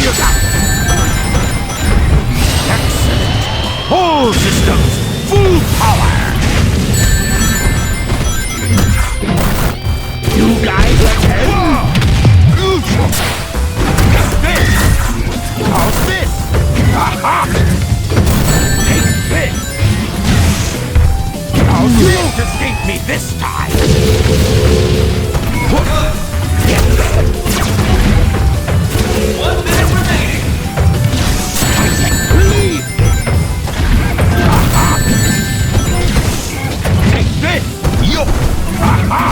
you got! Excellent! All systems, full power! You guys attend? This! How's this? Aha! Take this! How's you won't escape me this time! Get there! 1 minute remaining. Leave! Aha! Take this! Yup! Aha!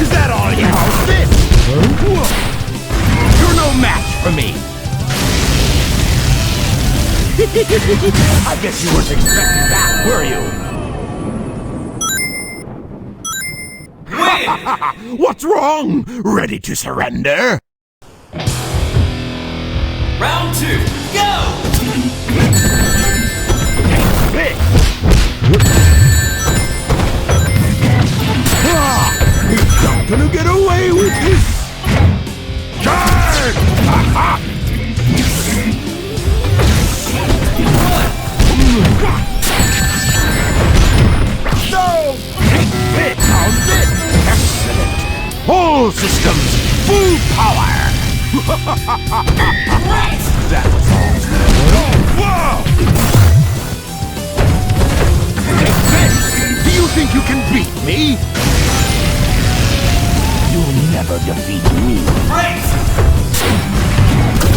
Is that all you have? This? You're no match for me! I guess you weren't expecting that, were you? Win! What's wrong? Ready to surrender? Round 2, go! This! He's not gonna get away with this! Charge! Aha! No! Take this! How's this? Excellent! All systems, full power! Great! That was all. Whoa! Take this! Do you think you can beat me? You'll never defeat me. Great!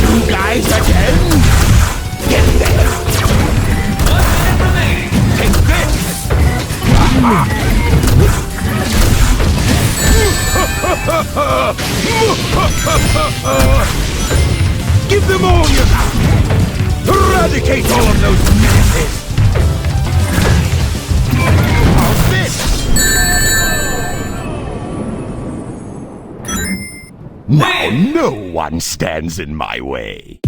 You guys attend? Get there! 1 minute remaining. Take this! Aha! Give them all you got! Eradicate all of those menaces! How's this? Now no one stands in my way.